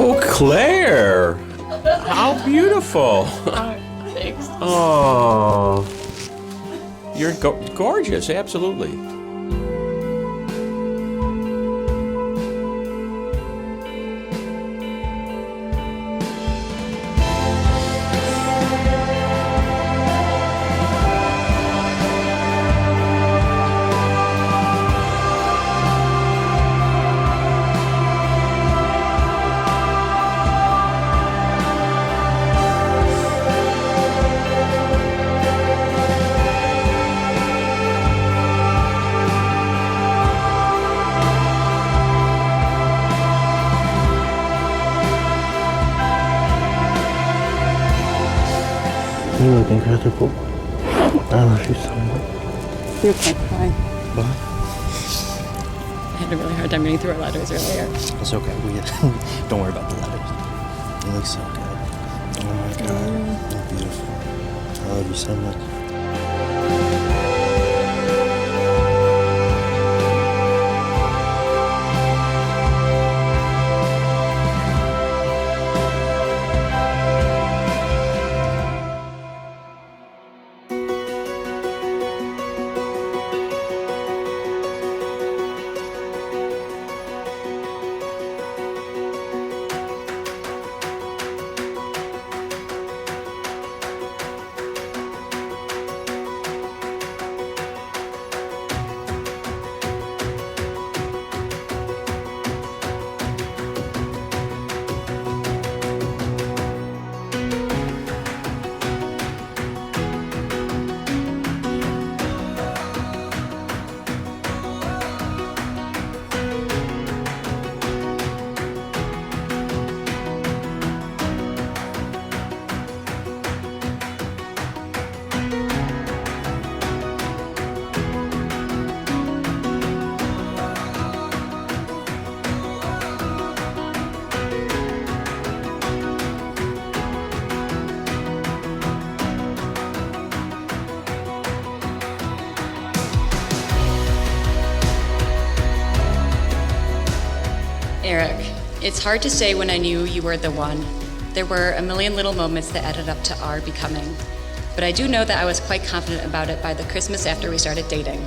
Oh, Claire! How beautiful! Thanks. Oh, you're gorgeous, absolutely. You look incredible. I love you so much. You can't cry. What? I had a really hard time reading through our letters earlier. It's okay. Don't worry about the letters. You look so good. Oh my God. You're beautiful. I love you so much. Eric, it's hard to say when I knew you were the one. There were a million little moments that added up to our becoming. But I do know that I was quite confident about it by the Christmas after we started dating.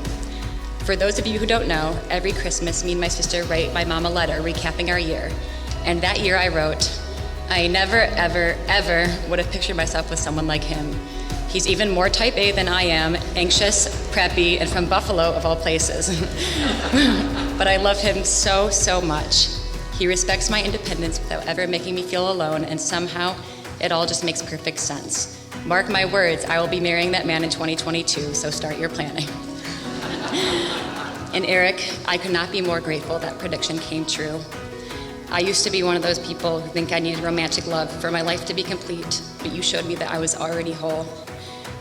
For those of you who don't know, every Christmas, me and my sister write my mom a letter recapping our year. And that year I wrote, I never, ever, ever would have pictured myself with someone like him. He's even more type A than I am, anxious, preppy, and from Buffalo of all places. But I love him so, so much. He respects my independence without ever making me feel alone, and somehow it all just makes perfect sense. Mark my words, I will be marrying that man in 2022, so start your planning. And Eric, I could not be more grateful that prediction came true. I used to be one of those people who think I needed romantic love for my life to be complete, but you showed me that I was already whole.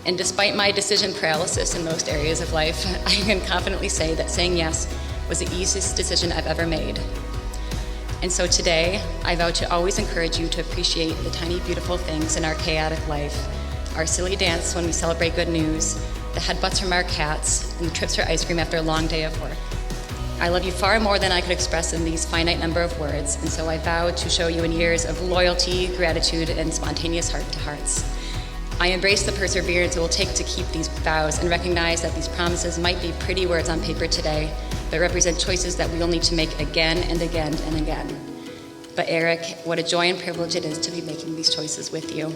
And despite my decision paralysis in most areas of life, I can confidently say that saying yes was the easiest decision I've ever made. And so today, I vow to always encourage you to appreciate the tiny, beautiful things in our chaotic life. Our silly dance when we celebrate good news, the headbutts from our cats, and the trips for ice cream after a long day of work. I love you far more than I could express in these finite number of words, and so I vow to show you in years of loyalty, gratitude, and spontaneous heart-to-hearts. I embrace the perseverance it will take to keep these vows and recognize that these promises might be pretty words on paper today, but represent choices that we will need to make again and again and again. But Eric, what a joy and privilege it is to be making these choices with you.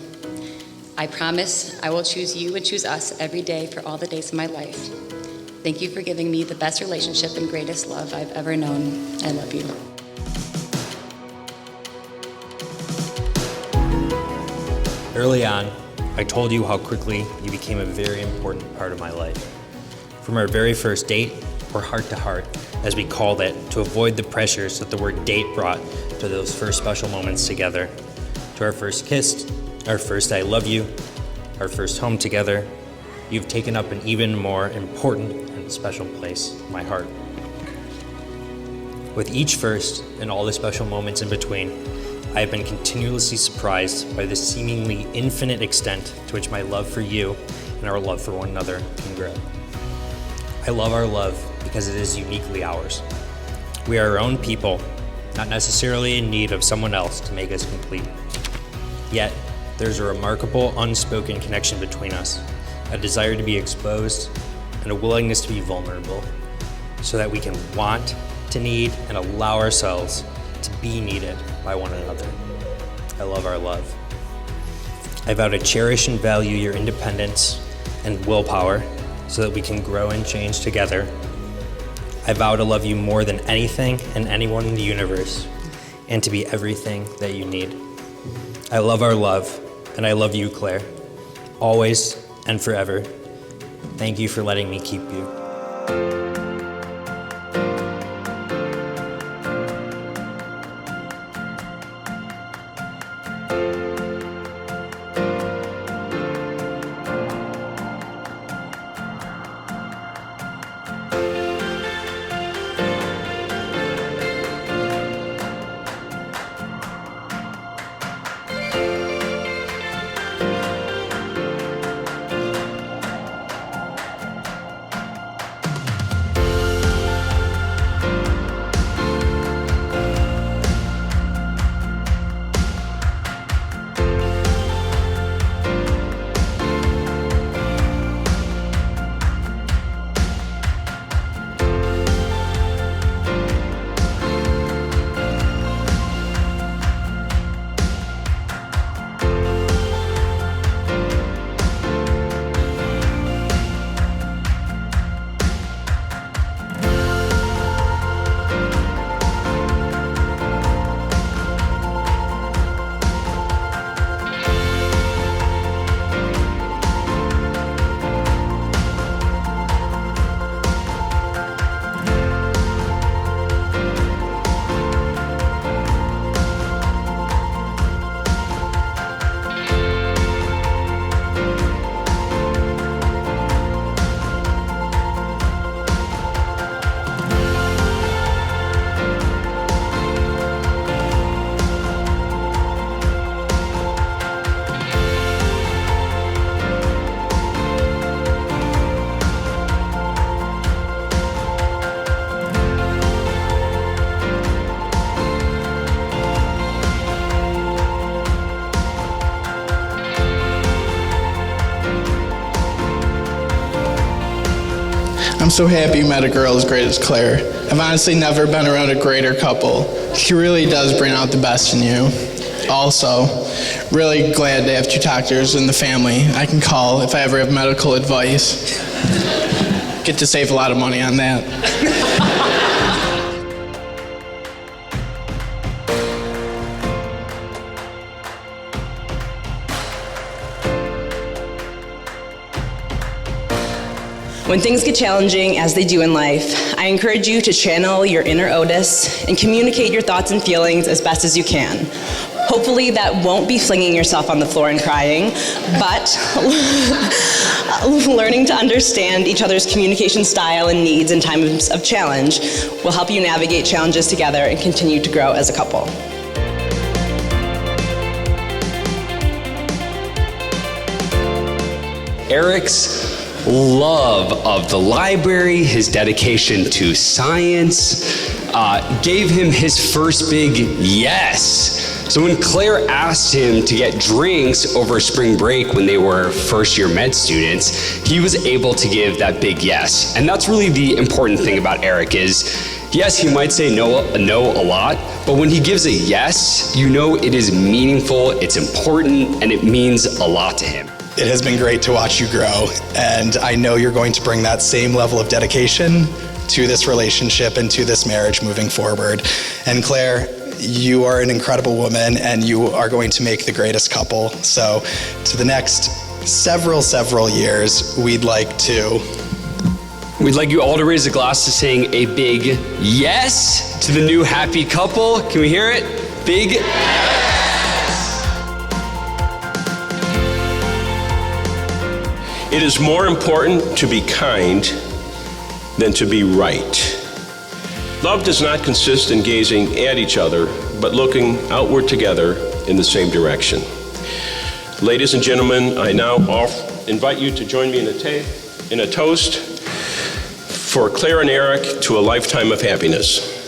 I promise I will choose you and choose us every day for all the days of my life. Thank you for giving me the best relationship and greatest love I've ever known. I love you. Early on, I told you how quickly you became a very important part of my life. From our very first date, or heart to heart, as we called it, to avoid the pressures that the word date brought to those first special moments together, to our first kiss, our first I love you, our first home together, you've taken up an even more important and special place in my heart. With each first and all the special moments in between, I have been continuously surprised by the seemingly infinite extent to which my love for you and our love for one another can grow. I love our love because it is uniquely ours. We are our own people, not necessarily in need of someone else to make us complete. Yet, there's a remarkable unspoken connection between us, a desire to be exposed and a willingness to be vulnerable, so that we can want to need and allow ourselves to be needed by one another. I love our love. I vow to cherish and value your independence and willpower so that we can grow and change together. I vow to love you more than anything and anyone in the universe, and to be everything that you need. I love our love, and I love you, Claire, always and forever. Thank you for letting me keep you. I'm so happy you met a girl as great as Claire. I've honestly never been around a greater couple. She really does bring out the best in you. Also, really glad to have two doctors in the family I can call if I ever have medical advice. Get to save a lot of money on that. When things get challenging, as they do in life, I encourage you to channel your inner Otis and communicate your thoughts and feelings as best as you can. Hopefully that won't be flinging yourself on the floor and crying, but learning to understand each other's communication style and needs in times of challenge will help you navigate challenges together and continue to grow as a couple. Eric's love of the library, his dedication to science, gave him his first big yes. So when Claire asked him to get drinks over spring break when they were first-year med students, he was able to give that big yes. And that's really the important thing about Eric is, yes, he might say no a lot, but when he gives a yes, you know it is meaningful, it's important, and it means a lot to him. It has been great to watch you grow, and I know you're going to bring that same level of dedication to this relationship and to this marriage moving forward. And Claire, you are an incredible woman, and you are going to make the greatest couple. So to the next several years, we'd like you all to raise a glass to saying a big yes to the new happy couple. Can we hear it? Big yes! It is more important to be kind than to be right. Love does not consist in gazing at each other, but looking outward together in the same direction. Ladies and gentlemen, I now invite you to join me in a toast for Claire and Eric to a lifetime of happiness.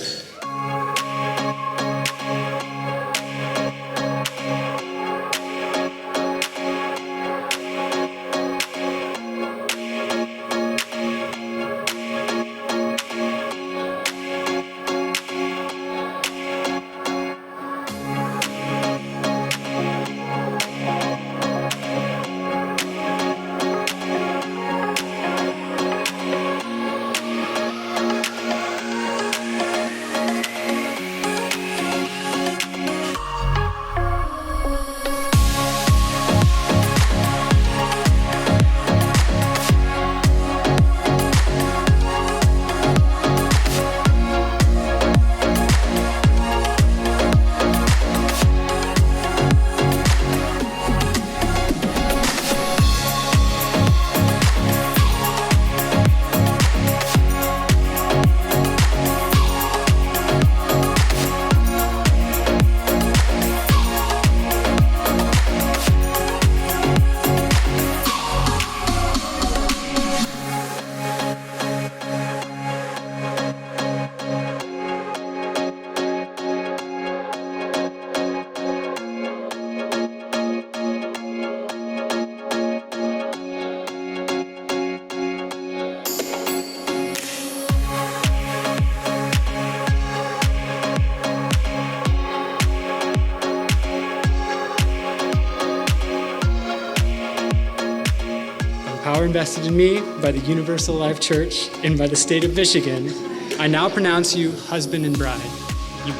power invested in me by the Universal Life Church and by the state of Michigan, I now pronounce you husband and bride. You